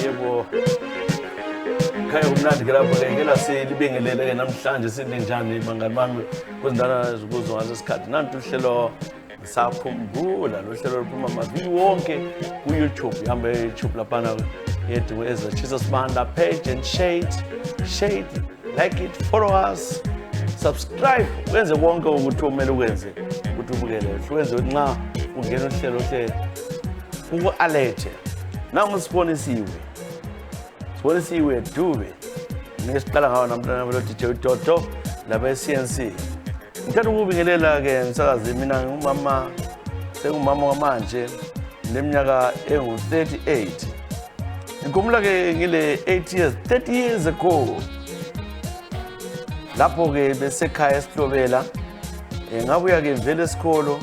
Yebo. Khaya kumnandi ke lapho-ke ngela silibingelele-ke namhlanje silinjani bangani bami kuzindana zokuzwa ngaso sikhathi nanti uhlelo ngisakhumbula lo hlelo luphuma maviki wonke ku-YouTube ihamba e-YouTube laphana yethu as Jesus Banda page and shade like it, follow us, subscribe, wenze konke ukuthi umele ukwenze ukuthi ubukele wenze ukuthi nxa ungena uhlelo uku-alert nangu Sibonisiwe Dube ngesiqala ngawo namhlanje lo DJ Utoto laba e-CNC ngithanda ukubingelela-ke msakazi mina sengumama wamanje neminyaka engu-38 ngikhumbula-ke ngile 30 years ago lapho-ke besekhaya esihlobela ngabuya-ke vele esikolo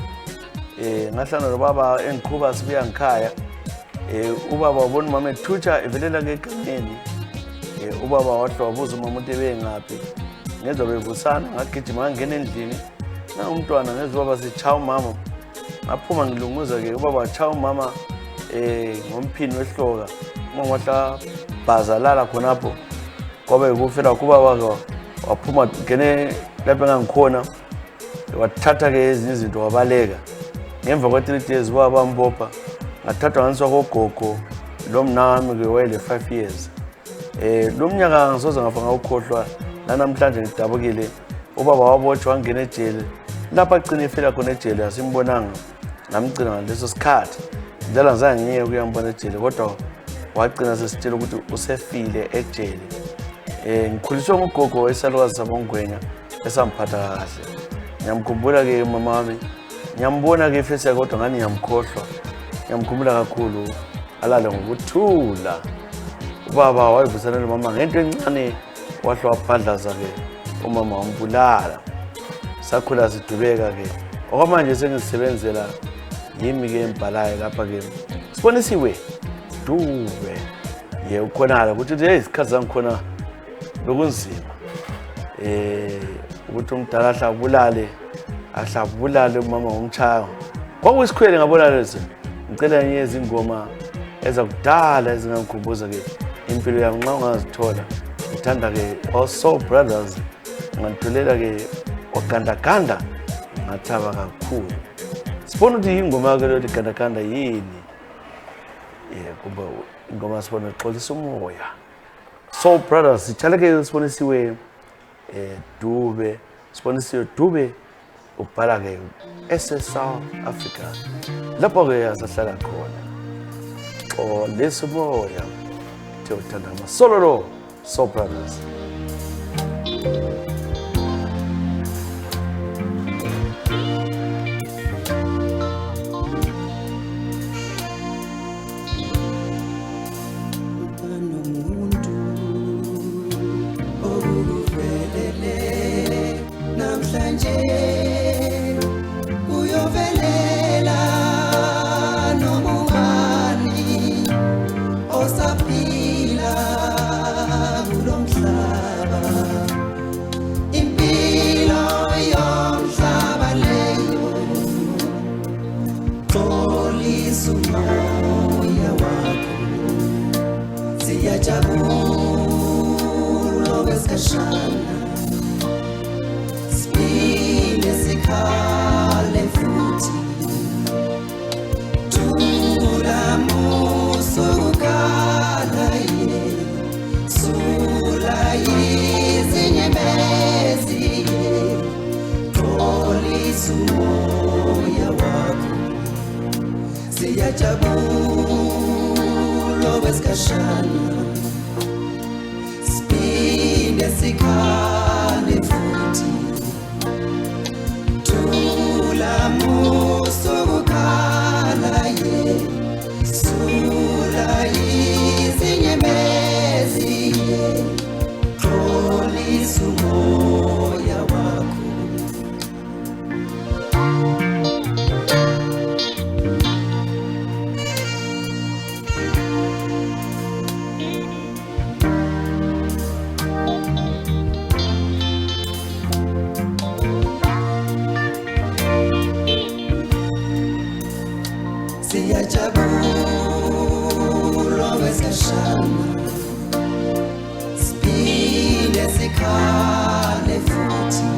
ngahlala nobaba engiqhuba sibuya ngikhaya ubaba wabona umama ethutsha evelela-ke egameni ubaba wahle wabuza umama ukuthi ebengaphi ngezwa bevusana ngagijima ngangena endlini nangumntwana ngezwa ubaba sitshaya umama ngaphuma ngilunguza-ke ubaba watshaya umama ngomphini wehloka uma wahla bhazalala khonapho kwabe yikufela kubaba waphuma ngene lapho engangikhona wathatha-ke ezinye izinto wabaleka ngemva kwa-3 days ubaba bambopha ngathathwa nganiswa kogogo lo mnami-ke wayele 5 years lo mnyaka ngisoze ngafa ngawukhohlwa nanamhlanje ngidabukile ubaba wabotshwa wangena ejele lapho agcina efela khona ejele asimbonanga ngamgcina ngaleso sikhathi njalo ngizange ngiye ukuyambona ejele kodwa wagcina sesitshela ukuthi usefile ejele ngikhuliswe ngugogo esalukazi sabongwenya esamphatha kahle ngiyamkhumbula-ke umama wami ngiyambona-ke ifesi yakhe kodwa ngani ngiyamkhohlwa ngiyamkhumbula kakhulu alale ngokuthula ubaba wayevusana nomama ngento encane wahle wabhadlaza-ke umama wambulala sakhula sidubeka-ke okwamanje sengizisebenzela yimi-ke embhalayo lapha-ke Sibonisiwe Dube ukhonala ukuthi isikhathi zangikhona bekunzima ukuthi umdala ahlabulale umama ngomtshaya kwakuyisikhwele ngabona lezo ngicela enye izingoma ezakudala ezingangikhumbuza-ke impilo yami nxa ungazithola ngithanda-ke Soul Brothers nganthulela-ke wagandaganda ngathaba kakhulu sibona ukuthi ingoma yake lo gandaganda yini kuba ingoma sibona ixolisa umoya Soul Brothers sitshale-ke Sibonisiwe Dube ubhala-ke ese-South Africa lapho-ke asahlala khona xolisa umoya uthanda amasololo Soul Brothers Spile sikhale futhi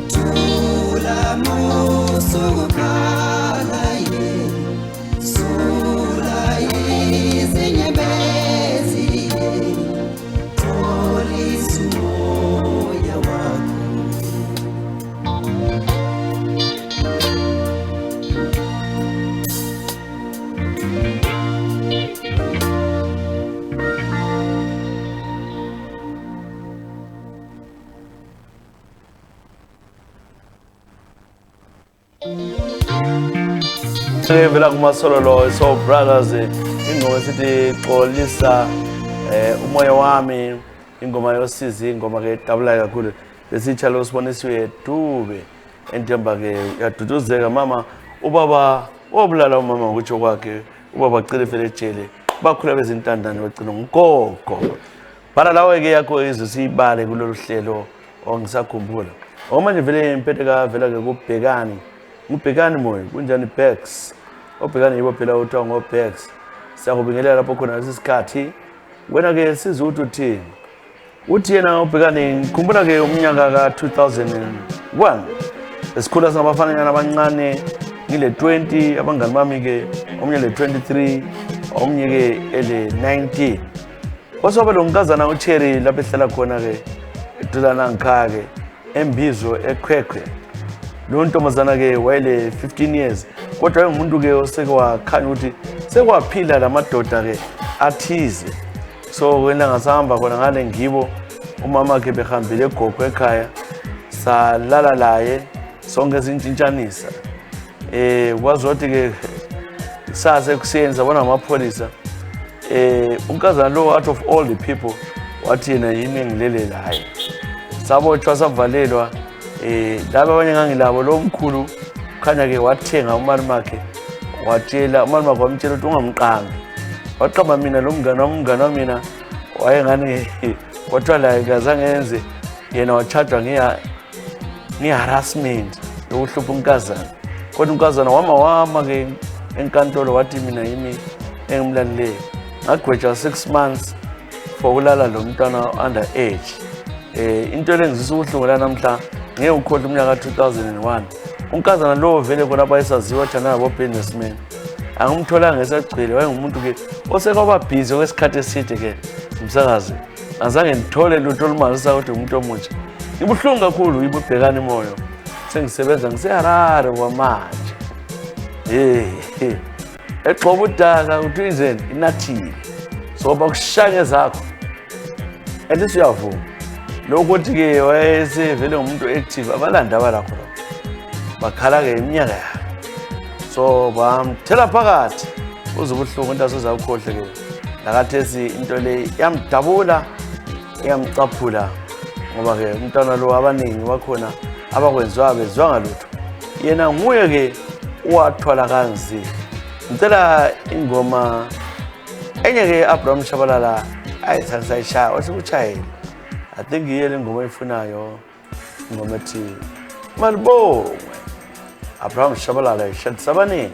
Tula musukala ye Sula izinyebezi Polisi moya wakho Vela kumasololo Soul Brothers ingoma esithi xolisa umoya wami ingoma yosizi ingoma ke dabulayo kakhulu lesitsha lo sibonisiwe Dube entemba ke yaduduzeka mama ubaba obulala umama ngokutsho kwakhe ubaba cile vele ejele bakhula bezintandane bagcina ngogogo bana lawe ke yakho izisibale kulolu hlelo ongisakhumbula manje vele impethe ka vela ke kubhekani ngubhekani moyo kunjani Bex obhekani yibo phela uthiwa ngoBex siyakubingelela lapho khona lesikhathi wena ke sizuthi uthini uthi yena ubhekani ngikhumbula ke umnyaka ka 2001 esikhula singabafana abancane ngile 20 abangani bami ke omnye le 23 omnye ke ele 19 kwasoba lo nkazana uCherry lapho ehlala khona ke edulana ngikhaya ke embizo ekhwekhwe lo ntombazana ke wayele 15 years kodwa umuntu ke osekwakhanya ukuthi sekwaphila lamadoda ke athize so wena ngasahamba khona ngale ngibo umama ke behambile egogo ekhaya salala laye sonke sintshintshanisa kwazothi ke sase kusenza bona amapholisa unkazana lo out of all the people wathi yena yimi ngilele laye sabotshwa savalelwa laba abanye ngangilabo lo mkhulu khanya ke wathenga umali makhe watshela umali makhe wamtshela ukuthi ungamqambi waqamba mina lo mngane wami mina wayengani wathiwa la ngazangenze yena wachargwa nge-harassment yokuhlupha unkazana kodwa unkazana wama ke enkantolo wathi mina yimi engimlalileyo ngagwetshwa 6 months for kulala lo mntwana under age into lengizisa ubuhlungu la namhla ngeke ukhohle umnyaka ka 2001 unkazana lo vele khona abayisaziwa thana abo businessman angimthola ngesagcwele wayengumuntu ke osekwaba busy kwesikhathi eside ke umsakazi azange ngithole lutho olumazisa ukuthi umuntu omutsha ibuhlungu kakhulu ibubhekani moyo sengisebenza ngiseharare kwamanje exhoba udaka uthi izeni inathile so bakushanye zakho ethi uyavuma lokuthi ke wayesevele umuntu active abalanda abalakho bakhala ke iminyaka yakhe so bamthela phakathi uzubuhlungu into asozakukhohle ke lakathesi into le yamdabula yamcaphula ngoba ke umntwana lo abaningi bakhona abakwenziwa bezwa ngalutho yena nguye ke wathwala kanzi ngicela ingoma enye ke Abraham Shabalala ayisayishaya osikuchayela I think yile ngoma efunayo ngoma ethi Malibongwe Abraham Shabalala ishathi sabaningi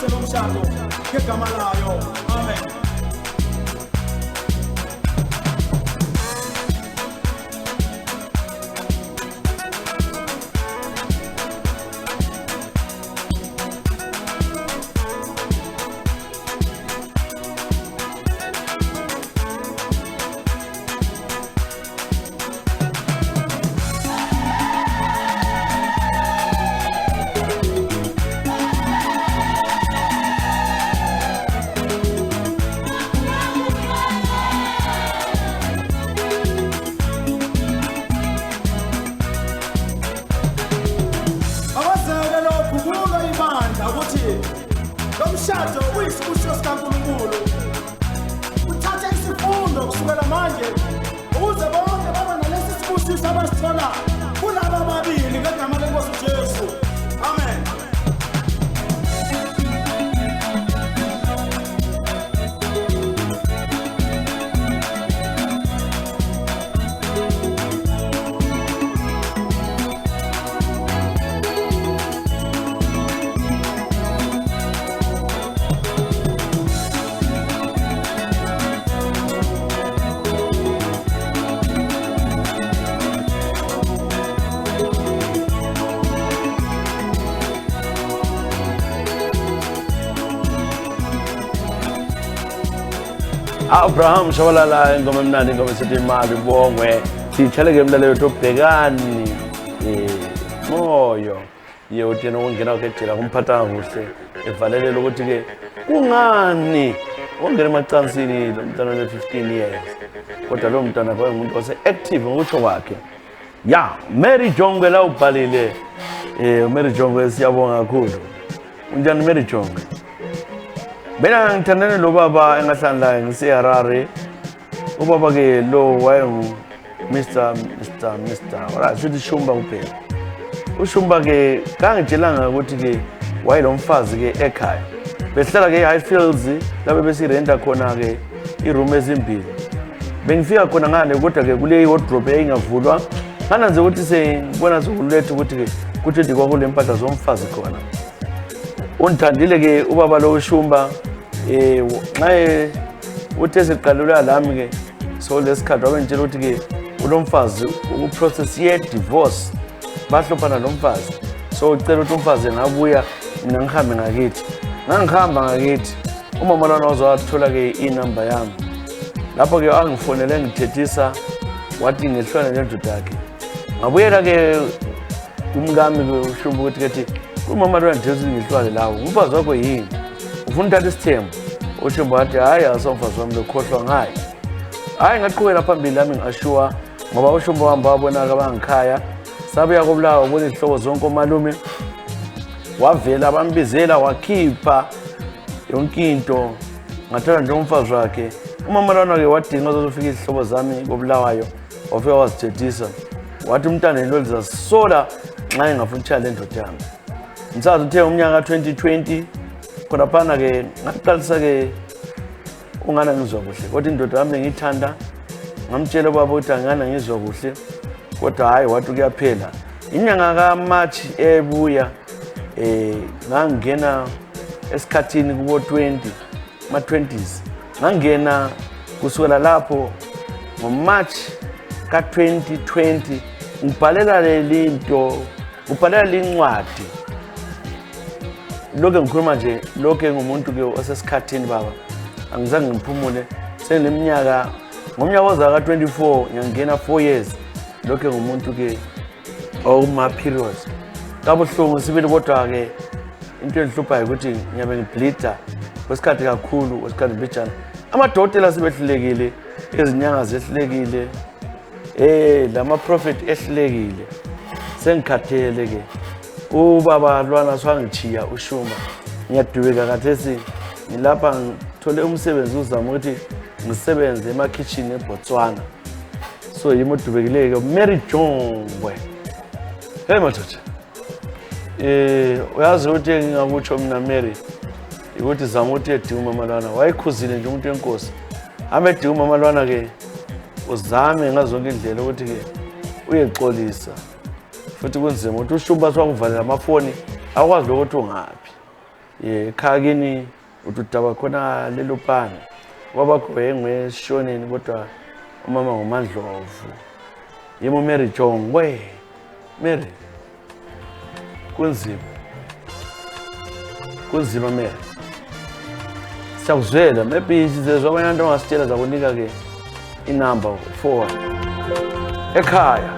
siphose lo mshado ngegama layo. Amen. Umshado uyisibusiso sikaNkulunkulu. Uthatha isifundo kusukela manje ukuze bonke babe nalesi sibusiso abasithola kulaba ababili ngegama leNkosi uJesu. Amen. Abraham shabalala ingoma emnandi ingoma esithi imali bongwe sitheleke emlalelo wethu obhekani moyo ye uthena ukungena kwejela kumphatha kuhle evalelela ukuthi ke kungani ongena emacansini lo mntana one 15 years kodwa lo mntana kwayengumuntu ose active ngokutsho kwakhe ya Mary Jongwe la ubhalile Mary Jongwe siyabonga kakhulu unjani Mary Jongwe Bena ngithandane lo baba engahlala ngiseHarare. Ubaba ke lo wayengu Mr. Wala sithi Shumba kuphela. UShumba ke kangitshelanga ukuthi ke wayelomfazi ke ekhaya. Behlala ke eHighfields lapho besirenta khona ke iroom ezimbili. Bengifika khona ngane kodwa ke kule wardrobe engavulwa. Ngananze ukuthi sengibona zokuletha ukuthi ke kuthi kwakule impahla zomfazi khona. Unthandile ke ubaba lo uShumba nxa uthe siqalula lami ke so lesikhathi wabentshela ukuthi ke ulomfazi ukuprocess ye divorce bahlophana nomfazi so ucela ukuthi umfazi ngabuya mina ngihambe ngakithi ngangihamba ngakithi umama lona uzawathola ke inamba yami lapho ke angifonele ngithethisa wathi ngehlwana nendoda yakhe ngabuyela ke umngami ke uShumba ukuthi kethi umama lona nje ngihlwane lawo umfazi wakho yini ufuna uthatha isithembu uShumba wathi hayi asomfazi wami lokhohlwa ngaye hayi ngaqhubela phambili lami ngiashua ngoba uShumba wami wabona abangikhaya sabuya kobulawa ubona izihlobo zonke omalume wavela bambizela wakhipha yonke into ngathanda nje umfazi wakhe umama lona ke wadinga uzofika izihlobo zami kobulawayo wafika wazithethisa wathi umntana lo lizasola nxa engafuna ukushaya le ndoda yami ngisazi uthe umnyaka 2020 khona phana ke ngaqalisa ke ungana ngizwa kuhle kodwa indoda yami ngiyithanda ngamtshela ubaba ukuthi angana ngizwa kuhle kodwa hayi wathi kuyaphela inyanga kaMarch ebuya ngangena esikhathini kubo 20 ma 20s ngangena kusukela lapho ngoMarch ka2020 ngibhalela lelinto ubhalela lincwadi lokho ngikhuluma nje lokho ngumuntu ke osesikhathini baba angizange ngiphumule seneminyaka ngomnyaka oza ka24 ngiyangena 4 years lokho ngumuntu ke oma periods kabuhlungu sibili kodwa ke into enhluphayo ukuthi ngiyabe ngibleeda kwesikhathi kakhulu kwesikhathi mbijana amadokotela sibehlulekile izinyanga zehlulekile lama prophet ehlulekile sengikhathele ke ubaba lwana swangichiya uShumba ngiyadubeka kathesi ngilapha ngithole umsebenzi uzama ukuthi ngisebenze emakitchen eBotswana so yimodubekileke Mary Jongwe hey madoda uyazi ukuthi ngingakutsho mina Mary ukuthi zama ukuthi edinga umama lwana wayikhuzile nje umuntu wenkosi hamba edinga umama lwana ke uzame ngazonke indlela ukuthi ke uyexolisa futhi kunzima ukuthi uShumba siwakuvalela amafoni akwazi ukuthi ungaphi ekhaya kini udaba khona lelupane kwabakho engweshoneni kodwa umama nguMandlovu yimo Mary Jongwe. Mary kunzima Mary, siyakuzwela maybe sizezwa abanye abantu ongasitshela zakunika-ke inamba 4 ekhaya.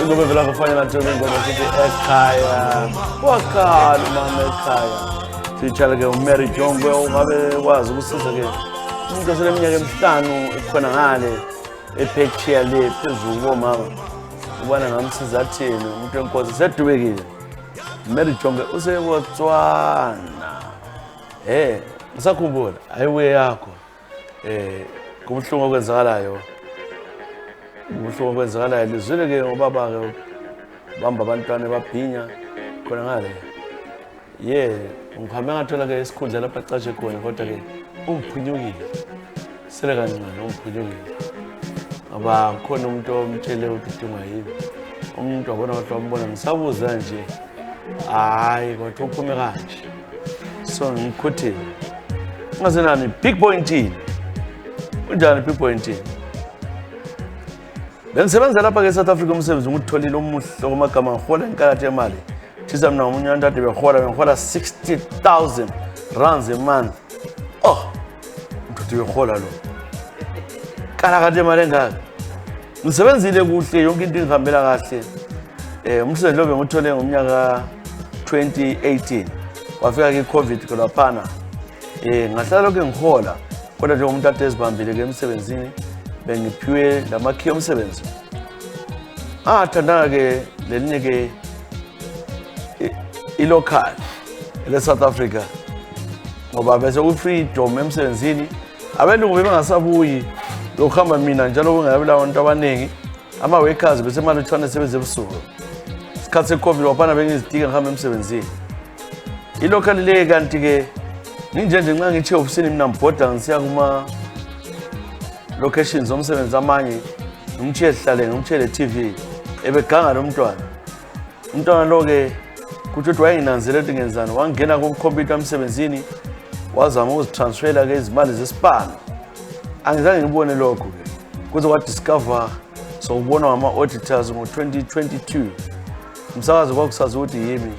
Ngoba vela kufanele ntombi ngoba sithi ekhaya wakhala mama ekhaya sitshela ke uMary Jongwe ungabe kwazi ukusiza ke umuntu oseleminyaka emihlanu ekhona ngale ePetshia le phezulu komama ubona ngamsiza athini umuntu enkosi sedubekile Mary Jongwe useBotswana ngisakhumbula ayiwe yakho kubuhlungu okwenzakalayo lizwile ke ngobaba ke bamba abantwana babhinya khona ngale ngihambe ngathola-ke isikhundla lapho aqashe khona kodwa-ke ungiphunyukile sele kancane ungiphunyukile ngoba khona umuntu omtshele ukuthi udingwa yini umuntu wabona kodwa wambona ngisabuza nje hayi kodwa uphume kanje so ngikhuthile ungasenani big point yini unjani big point yini bengisebenza lapha-ke eSouth Africa umsebenzi ngutholile omuhle okwamagama ngihola inkalatho yemali thisa mina ngomunye wantade bengihola 60,000 rands a month ndoda behola lo kalakade imali engaka ngisebenzile kuhle yonke into ingihambela kahle umsebenzi lo benguthole ngomnyaka 2018 wafika iCovid laphana ngahlala lokho ngihola kodwa nje umuntu ade ezibambile emsebenzini bengiphiwe lamakhiya omsebenzi athandana-ke lelinye-ke ilocal ele-South Africa ngoba bese ku-freedom emsebenzini abelungu bebengasabuyi lokuhamba mina njalo kungayabela abantu abaningi ama-workers bese malutshwane sebenze ebusuku isikhathi se-COVID waphana bengizitika ngihamba emsebenzini ilocal le kanti-ke nginjenje nxa ngithe ofisini mina ngibhoda ngisiya kuma-locations omsebenzi amanye ngimthiye sihlale ngimthiye le-TV ebeganga lo umntwana lo-ke kuthi ukuthi wayenginansele ukuthi ngenzani wangena kumkhompyutha emsebenzini wazama ukuzitransfera-ke izimali zesipano angizange ngibone lokho-ke kuze kwadiscover sokubonwa ngama-auditors ngo-2022 umsakazi kwakusazi ukuthi yimi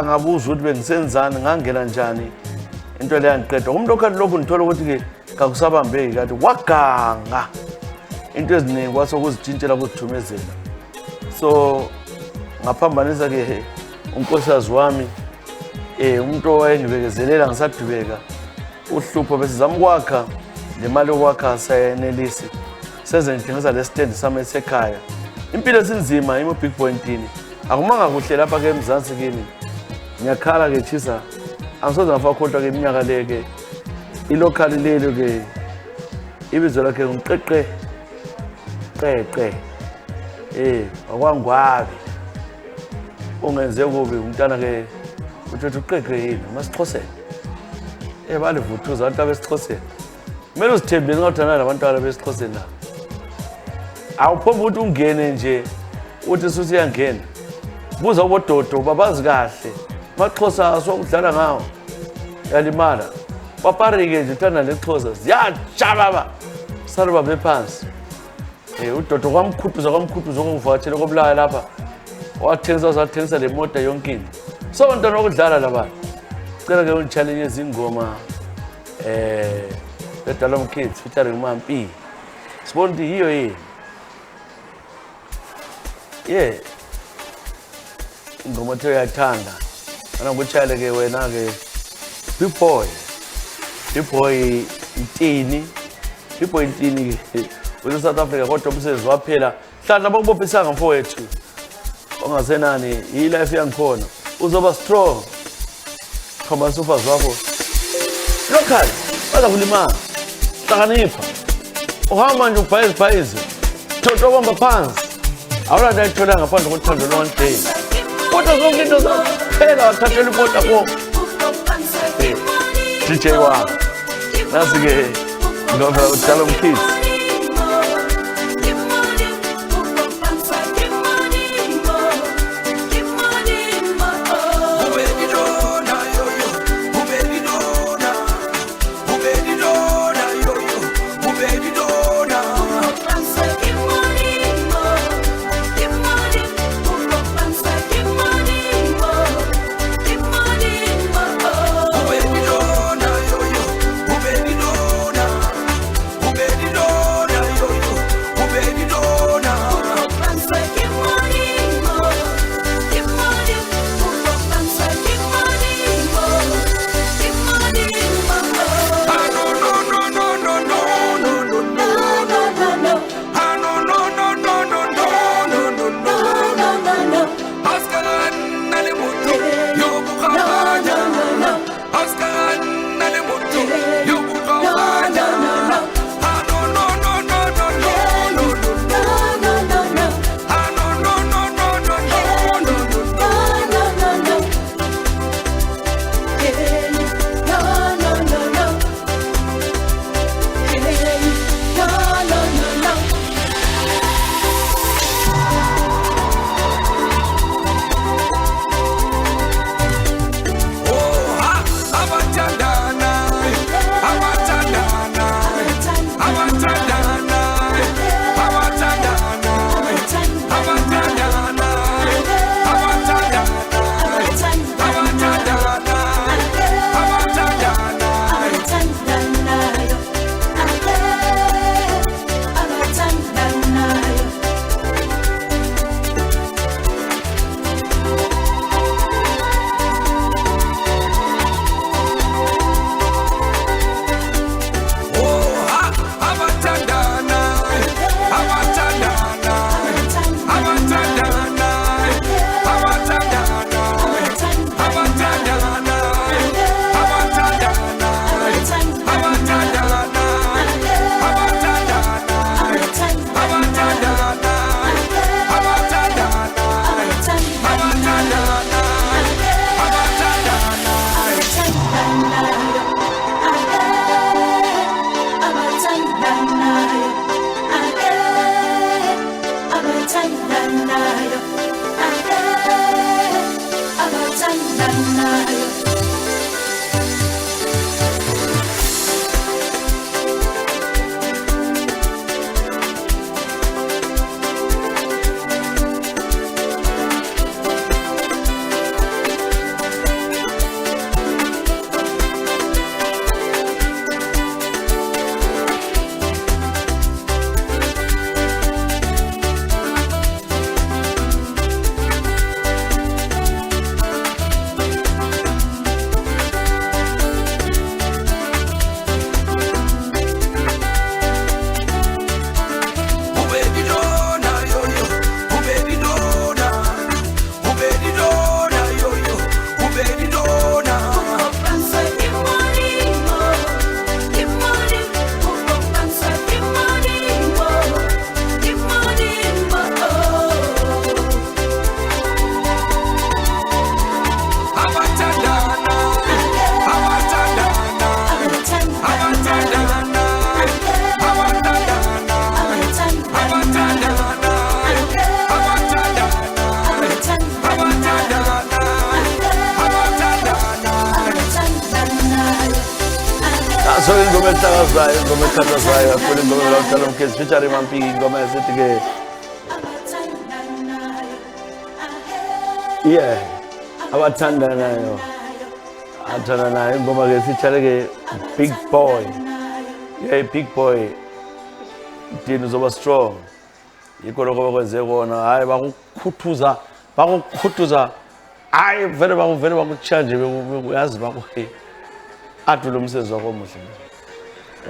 ngabuza ukuthi bengisenzani ngangena njani into leyo yandiqeda umuntu okhathi lokhu ngithola ukuthi-ke kakusabambeki kade waganga into eziningi kwasokuzitshintshela kuzithumezela so ngaphambanisa-ke unkosikazi wami umuntu owayengibekezelela ngisadubeka uhlupho besizama ukwakha le mali yokwakha sayenelisi seze ngithengisa le stand sami esekhaya impilo esinzima imo-big pointini akumanga kuhle lapha-ke emzansi kimi ngiyakhala-ke thisa angisoze ngafakhohlwa-ke iminyaka le-ke ilokhali lelo-ke ibizo lakhe ngiqeqe wakwangwabi ungenze kubi umntana-ke uthi uqeqe yini masixhosele balivuthuza abantu abesixhoseni kumele uzithembeni ngawuthandana labantwana besixhoseni la awuphomba ukuthi ungene nje uthi suthi iyangena buza ubododo babazi kahle maxhosa asokudlala ngawo yalimala paparike nje uthanda lexhosa ziyajababa sale babe phansi udodo kwamkhuthuza okuvakatshela kobulaya lapha wathengisa le mota yonke into so bantwana okudlala labantu cela-ke unditshalenge ezingoma Dalom Kids featuring Mampi sibona ukuthi yiyo yini ingoma ethe uyathanda ana ngikutshayele-ke wena-ke big boy intini use-South Africa kodwa umsebenzi waphela hlanhla bakubophisanga mfowethu ongasenani yi-life yangikhona uzoba strong khambani ufazi wakho local baza kulimala hlakanipha uhamba nje ubhayizi thotobamba phansi awulanda ayithola ngaphandle kothando lo-one day kodwa zonke into zaphela wathathela imota ko DJ wami nasi-ke ngivela uDalom Kids Ubedidona abathandanayo abathandanayo So ingoma ehlakazayo, ingoma ekhathazayo kakhulu, ingoma elawuthala umkhizi featuring Mampiki, ingoma esithi-ke yeah, abathandanayo athandanayo, ingoma-ke featuring-ke Big Boy. Yeah, Big Boy dini uzoba strong, yikho lokho bakwenze kona. Hayi bakukhuthuza hayi vele bakutshiya nje uyazi athi lo msebenzi wakho omuhle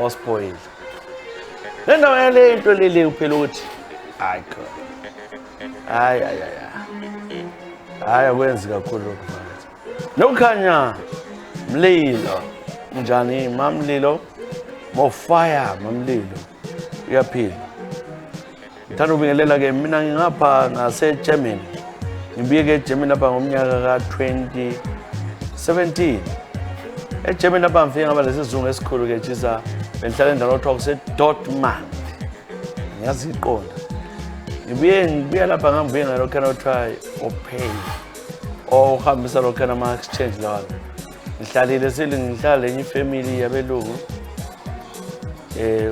waspoil le ndawo yale into lele uphela ukuthi hayi hayi akwenzi kakhulu lokho manje. Nokukhanya mlilo njani mamlilo mofire mamlilo uyaphila. Ngithanda ukubingelela-ke mina ngingapha ngase-Germany, ngibuye-ke eGermany lapha ngomnyaka ka-2017. eGermany lapha ngifike ngaba lesizungu esikhulu-ke jisa bengihlala endaweni okuthiwa kuse-Dortmund, ngiyaziqonda. Ngibuye lapha ngambuye ngalokhana okuthiwa opay ohambisa lokhana ama-exchange lawa. Ngihlala lenye ifamily yabelungu,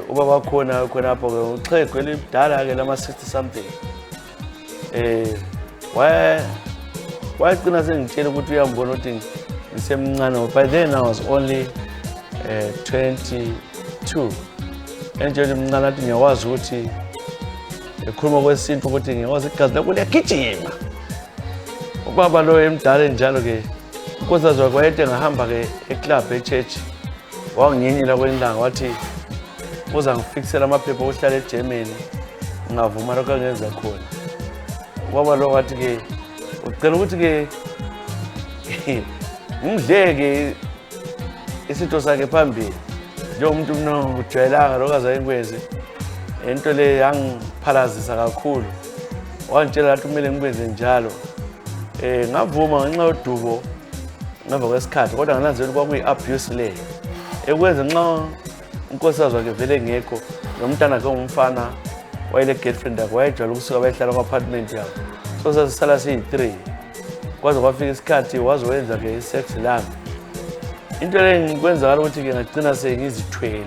ubaba khonapho-ke uxhego elibdala-ke lama-60 something. Wayegcina sengitshela ukuthi uyambona ukuthi ngisemncane. By then I was only 22. Enjeni mncane athi ngiyakwazi ukuthi ekhuluma kwesintu ukuthi ngiyakwazi igazi lakho liyagijima. Ubaba lo emdala enjalo-ke unkosikazi wakhe wayede ngahamba-ke eclub echurch, wanginyenyela kwelilanga wathi uza ngifikisela amaphepha okuhlala eGermany, ngavuma lokho angenza khona. Ubaba lo wathi-ke ucela ukuthi-ke ngidleke isitho sakhe phambili njengomuntu ujwayelanga lokho azayengikwenze. Into le yangiphalazisa kakhulu, wangitshela ukuthi kumele ngikwenze njalo. Ngavuma ngenxa yodubo ngemva kwesikhathi, kodwa ngananzela ukuthi kwakuyi-abuse le ekwenza nxa unkosikazi wakhe vele ngekho nomntana akhe ongumfana wayele girlfriend yakhe wayejwayele ukusuka bayehlala kwa-apartment yakhe. So sasisala siyi-3 kwaze kwafika isikhathi wazowenza-ke i-sex lami. Into le ngikwenzakala ukuthi-ke ngagcina sengizithwele.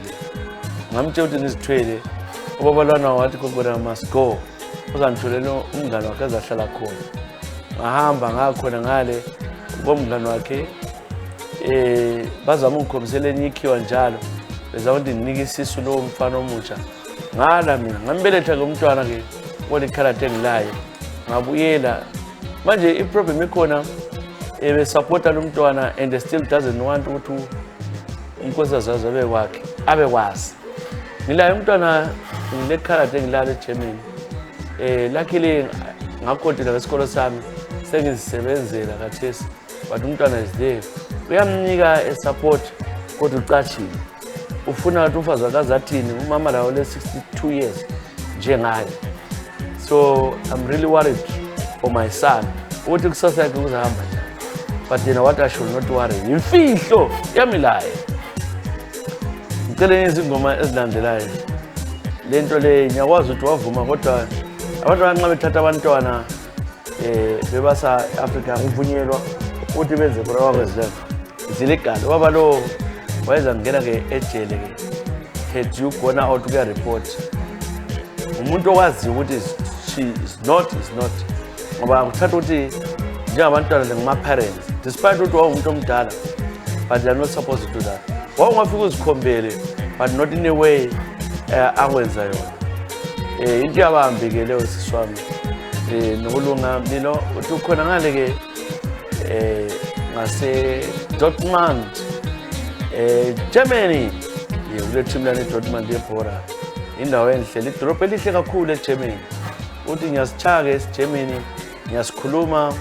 Ngamtshela ukuthi ngizithwele, ubaba lwana wathi kokona must go, uzangitholela umngane wakhe ezahlala khona. Ngahamba ngakhona ngale bomngane wakhe, bazama ukukhombisela enye ikhiwa njalo, bezama ukuthi nginike isisu lowo mfana omutsha. Ngala mina ngambeletha ngomntwana-ke olikhaladi engilayo, ngabuyela. Manje iproblem ikhona, besupporta lo mntwana and still doesn't want ukuthi unkosikazi abekwazi. Ngilayo umntwana ngilekhaladi engilalo eGermany. Luckily ngakhontina ngesikolo sami sengizisebenzela khathesi, but umntwana is there. Uyamnika support kodwa ucashile. Ufuna ukuthi umfazi wakazi athini, umama lawo le-62 years njengaye. So I'm really worried for my son ukuthi kusasa yakhe kuzahamba njani. But what I should not worry, imfihlo yami laye. Ngicela izingoma ezilandelayo. Le nto le ngiyakwazi ukuthi wavuma, kodwa abantu abanxa bethatha abantwana bebasa Africa kuvunyelwa ukuthi benze khona wakwezileyo it's illegal ubaba lo wayeza ngena ke ejele ke had you gone out to report umuntu owazi ukuthi she is not ngoba ukuthatha ukuthi njengabantwana ngama parents despite ukuthi wawumuntu omdala but they are not supposed to do that wawungafika uzikhombele but not in a way akwenza yona into yabambi ke leyo siswami nokulunga mlilo uthi ukhona ngale ke ngase Dortmund Germany kule team lane Dortmund yebhora indawo enhle idorobha elihle kakhulu eGermany uthi ngiyasichaka eGermany ngiyasikhuluma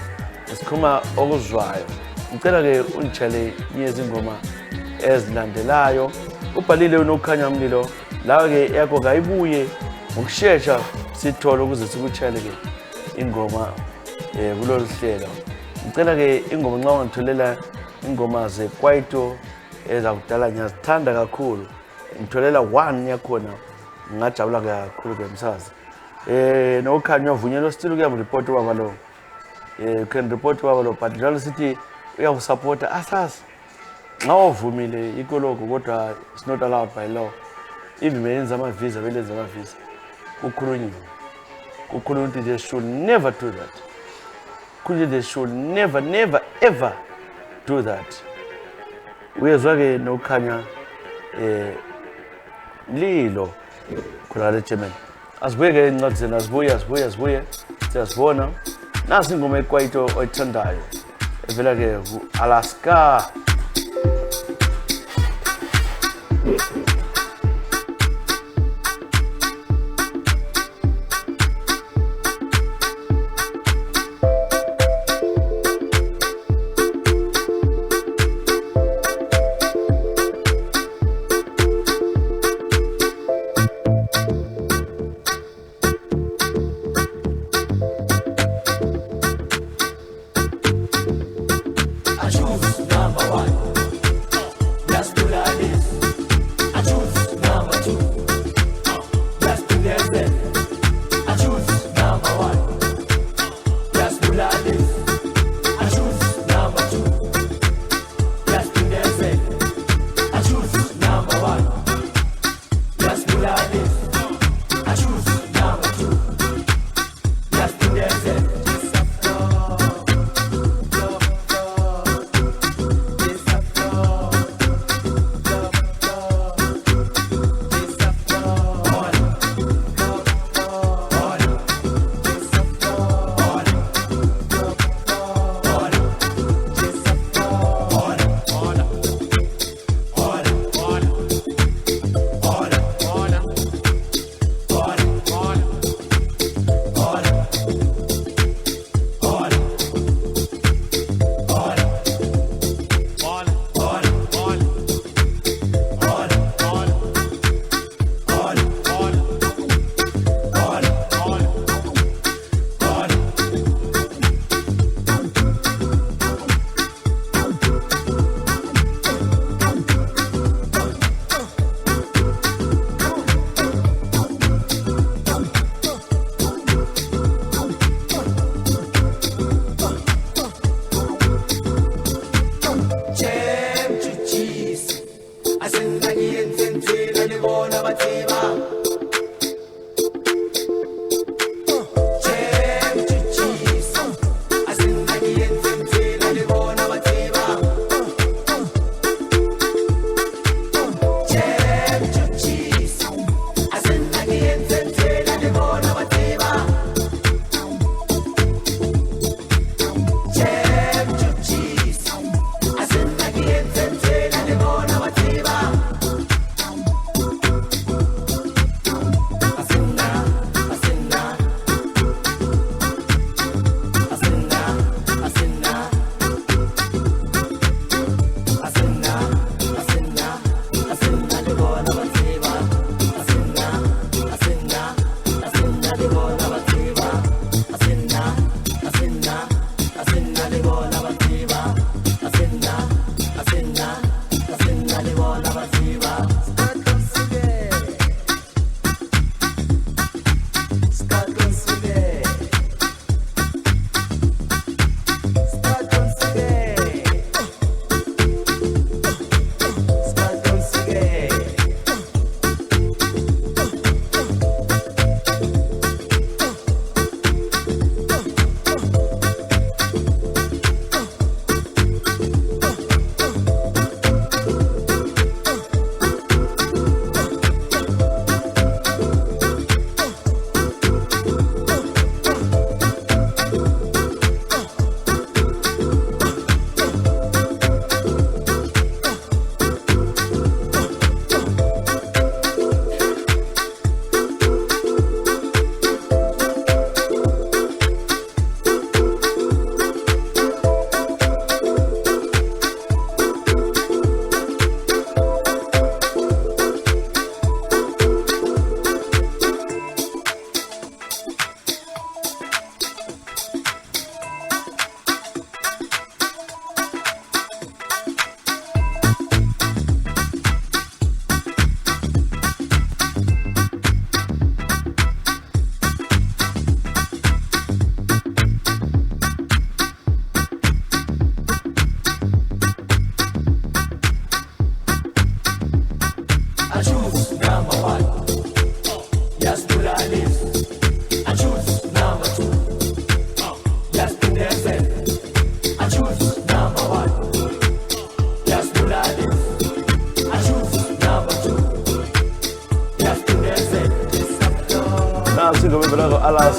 okuzwayo ngicela ke ungitshele izingoma ezilandelayo ubhalile unokukhanya umlilo lawa ke yakho kayibuye ngokusheshsha sithola ukuze sikutshele ke ingoma kulolu hlelo ngicela ke ingoma nxa ungitholela ingoma zeKwaito ezakudala ngiyazithanda kakhulu ngitholela 1 yakhona ngajabula kakhulu ke msazi nokukhanya uvunyelwa still kuya report ubaba lo you can report ubaba lo but njalo sithi uyakusupporta asasi nxa uvumile ikoloko kodwa it's not allowed by law even benza ama visa belenza ama visa ukukhulunywa ukuthi they should never do that they should never ever do that uyezwa ke nokukhanya lilo khona le German asibuye ke incwadi asibuye siyasibona nasi ingoma eKwaito oyithandayo evela ke Alaska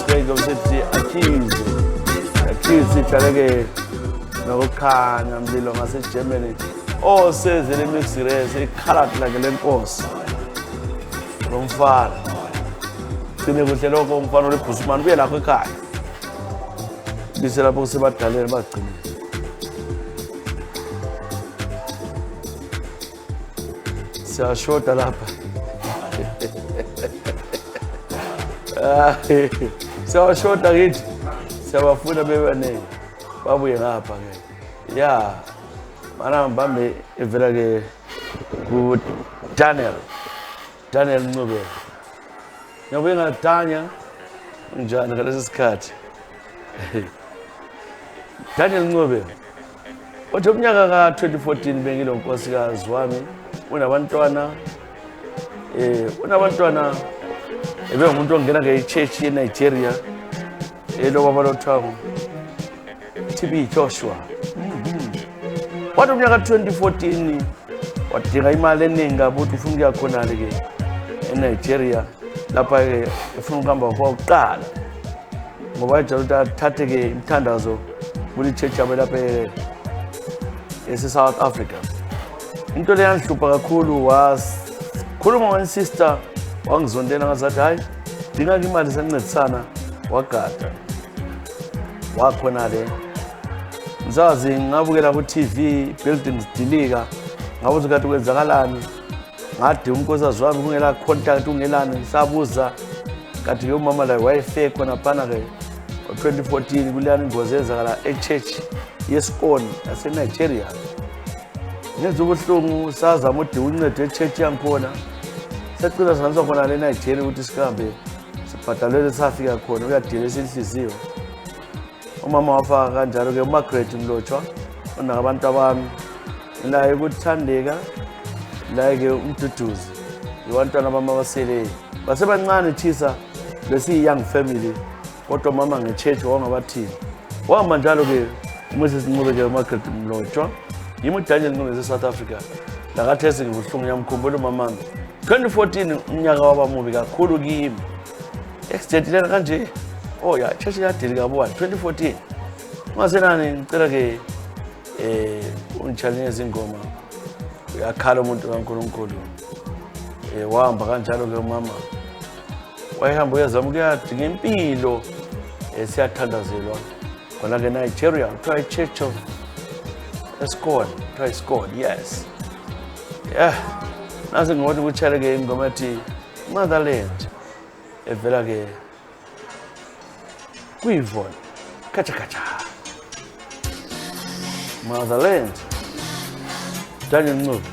sibeke sithi akhize ijale-ke nokukhanya mlilo ngaseGermany oseze le mix race ikhaladi lakhe lenkosi lo mfana gcine kuhle lokho umfana olebhusumani kuye lakho ekhaya bise lapho kusebadaleni bagcinile siyashoda lapha siyawashoda kithi siyabafuna bebaningi babuye ngapha-ke ya mana ngibambe evela-ke ku-Daniel Ncube ngiyabuye ngadanya njani ngalesi sikhathi Daniel Ncube uthi umnyaka ka-2014 bengilo nkosikazi wami unabantwana ebengumuntu ongena nge-church yeNigeria elobaba lothiwa TB Joshua wathi umnyaka ka-2014 wadinga imali eningi kabi ukuthi ufuna ukuya khonale-ke eNigeria lapha-ke ufuna ukuhamba kwakuqala ngoba ejala ukuthi athathe-ke imithandazo kule church yabo lapha ese-South Africa. Into le yangihlupha kakhulu wasikhuluma one-sister wangizondela ngazathi hayi dinga-ke imali sancedisana wagada wakhona-le ngisazi ngabukela ku-TV buildings dilika ngabuza kade kwenzakalani ngade umnkosazi wami kungela contact ungelani sabuza kade-ke umama la wayefe khona phana-ke ngo-2014 kuleyani ingozi eyenzakala e-church yeScone yaseNigeria ngenza ubuhlungu sazama ude uncedo e-church yangikhona sacina sanisa khona le Nigeria ukuthi sihambe sibhadalele safika khona uyadila esinhliziyo umama wafaka kanjalo-ke uMargaret Mlotshwa onakabantu abami laye ukuthandeka laye-ke umduduzi yibantwana bami abaseleyo basebancane thisa besiyi-young family kodwa mama nge-church wangabathini wahamba njalo-ke uMoses Ncube-ke uMargaret Mlotshwa yimi uDaniel Ncube ese-South Africa lakathesi ngibuhlungu ngiyamkhumbula umamami 2014 umnyaka wabamubi kakhulu kimi accident lena kanje ya church yadili kabuwa 2014 ungasenani ngicela-ke ungitshalele izingoma uyakhala umuntu kaNkulunkulu wahamba kanjalo-ke umama wayehamba uyazama ukuyadinga impilo siyathandazelwa khona-ke Nigeria kuthiwa i-Church of eScone kuthiwa iScone yes nasi ngingothi kutshale-ke ingoma ethi Motherland evela-ke kwi-Yvonne Kacha Motherland Daniel Ncube.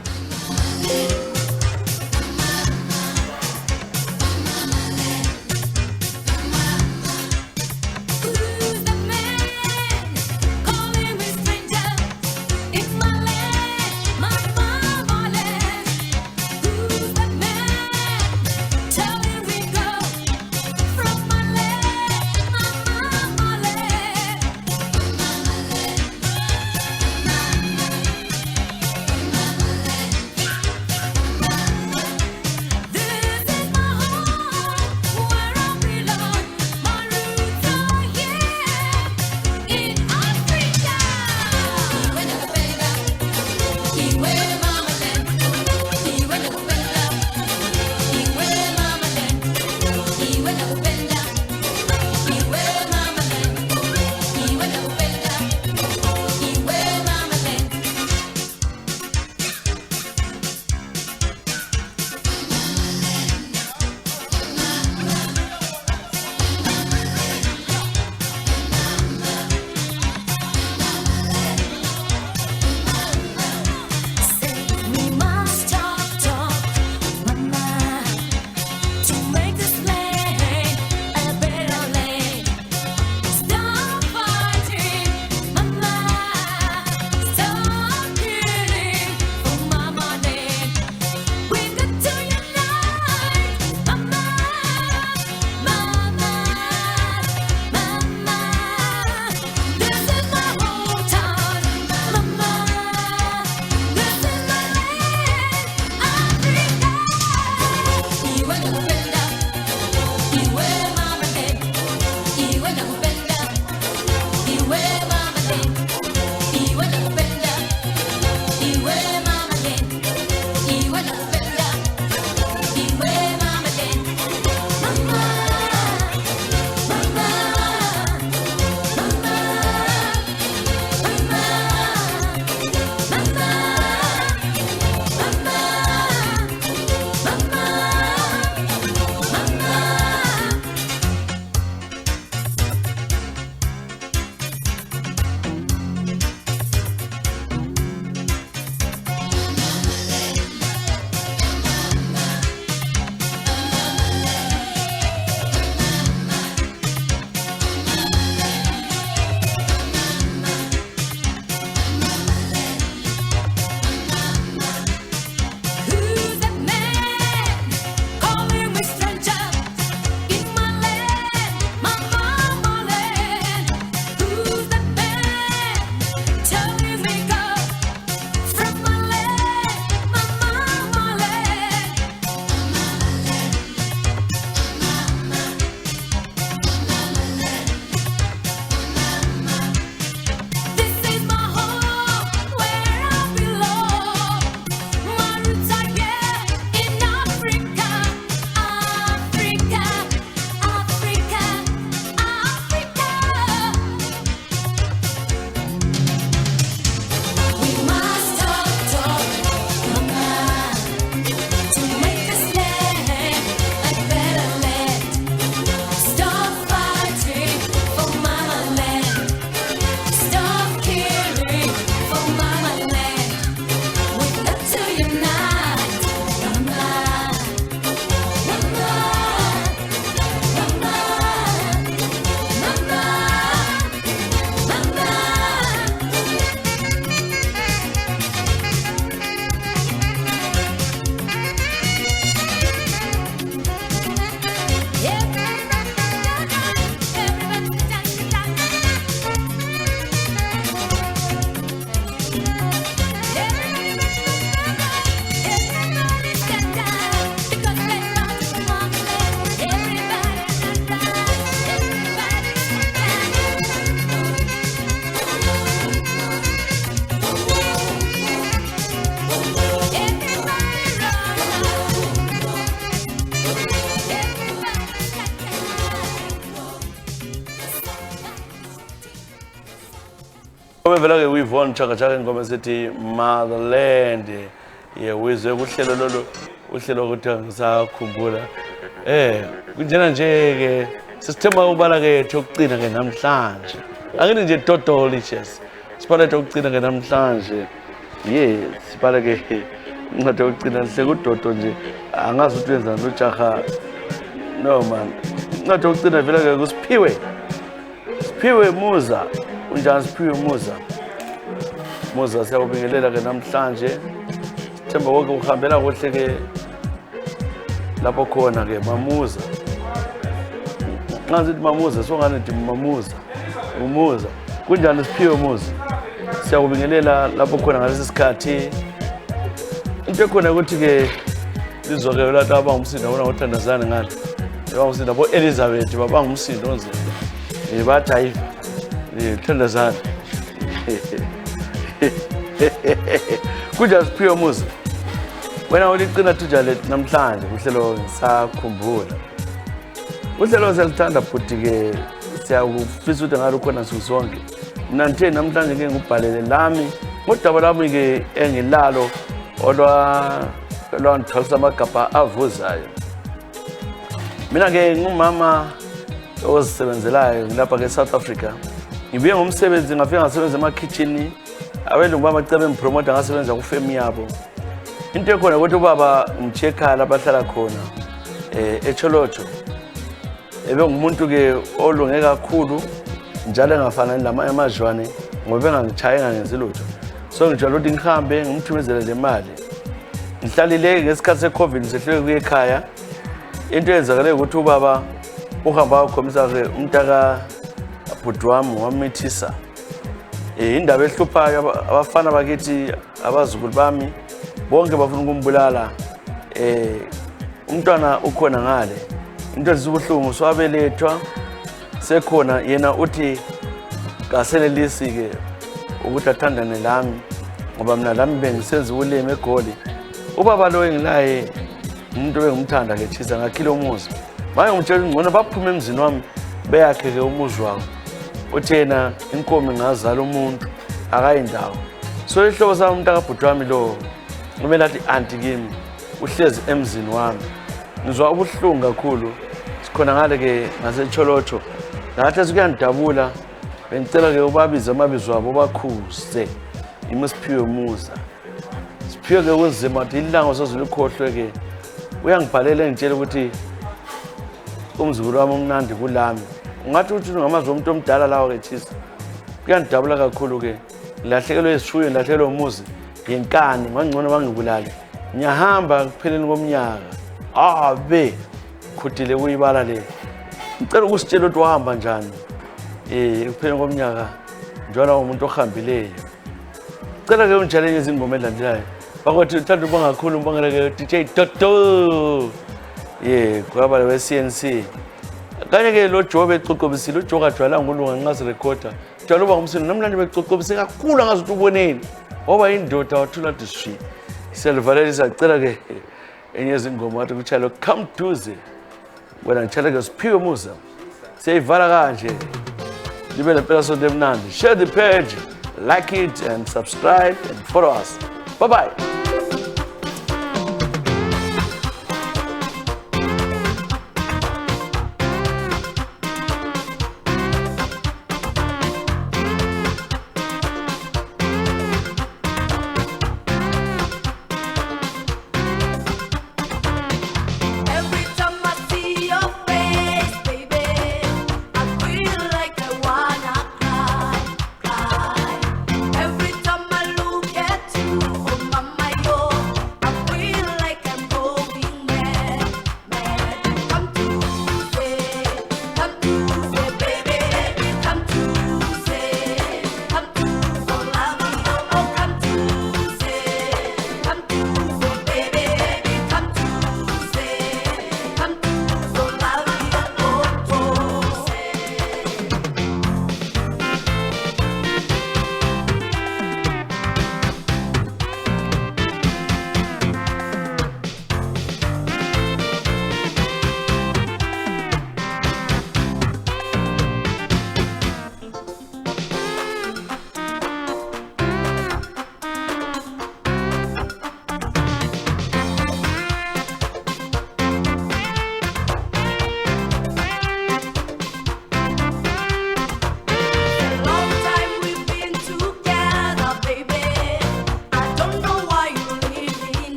Vela ke uyivona chaka chaka ingoma sethi Motherland uyizwe kuhlelo lolu uhlelo ukuthi ngisakhumbula kunjena nje ke sisithemba ubala ke ukugcina ke namhlanje angini nje totally chess sibala ukugcina ke namhlanje sibala ke incwadi yokugcina lihle kudodo nje angazi ukuthi wenzani ujaha no man incwadi yokugcina vela ke Siphiwe Muza unjani Siphiwe Muza siyakubingelela ke namhlanje themba wonke uhambela kuhle ke lapho khona ke Mamuza ngithi Mamuza songane ngithi Umuza kunjani Siphiwe Muza siyakubingelela lapho khona ngalesi sikhathi into ekhona ukuthi ke lizwa ke lathi abangumsindo bona ngothandazana ngani abangumsindo bo Elizabeth babangumsindo onze bajayiva thandazana kunjani Siphiwe Muza wena uliqina tujale namhlanje kuhlelo ngisakhumbula uhlelo selithanda futhi ke siyakufisa ukuthi ngalo khona sizonke mina ngithe namhlanje ke ngubhalele lami ngodaba lami ke engilalo olwangithalisa amagabha avuzayo mina ke ngumama ozisebenzelayo ngilapha ke South Africa ngibuye ngomsebenzi ngafika ngasebenza ema-kitchen abelungu bamacebe ngipromote ngasebenza kufemi yabo into ekhona ukuthi ubaba ngimchekhala abahlala khona eCholocho ngumuntu ke olunge kakhulu njalo engafanani lamanye amazwane ngoba engangichaye ngenzi lutho so ngijwayele ukuthi ngihambe ngimthumezele le mali ngihlalile ngesikhathi se-COVID sehlele kuye ekhaya into eyenzakale ukuthi ubaba uhamba wakhomisa ke umntaka bhuti wami wamithisa indaba ehluphayo abafana bakithi abazukulu bami bonke bafuna ukumbulala umntwana ukhona ngale into ezibuhlungu swabelethwa sekhona yena uthi kaselelisi ke ukuthi athandane lami ngoba mina lami bengisenza ulimi eGoli ubaba lo engilaye umuntu bengumthanda ke Chisa ngakhile umuzi manje ngimtshela ngcono baphume emzini wami beyakhe ke umuzi wawo uthena inkomo ngazala umuntu akayindawo so ihlobo sami umntaka bhuti wami lo kumele athi anti kimi uhlezi emzini wami ngizwa ubuhlungu kakhulu sikhona ngale ke ngaseCholocho ngathi sikuyandabula bengicela ke ubabize amabizo wabo bakhuze iMsiphiwe Muza Siphiwe ke kunzima ukuthi ilanga sozilikhohlwe ke uyangibhalela engitshela ukuthi umzukulu wami omnandi kulami ungathi uthi ngamazwi omuntu omdala lawo ke Chisa kuyandabula kakhulu ke ngilahlekelwe isishuyo ngilahlekelwe umuzi yenkani ngangcono bangibulale ngiyahamba kupheleni komnyaka abe khutile kuyibala le ngicela ukusitshela ukuthi wahamba njani kupheleni komnyaka njalo umuntu ohambileyo ngicela ke ungitshelele izingoma ezilandelayo bakothi uthanda ubonga kakhulu ubongela ke DJ Toto kwaba le CNC kanye ke lo Jobe eqoqobisile uJoga ajwayela ngolunga nqazi recorder njalo uba ngumsini namhlanje beqoqobise kakhulu angazi ukuthi uboneni ngoba indoda wathula district selivalela isacela ke enye izingoma wathi kuchalo come duze wena ngicela ke Siphiwe Muza siyivala kanje libe lempela sonto emnandi share the page like it and subscribe and follow us bye bye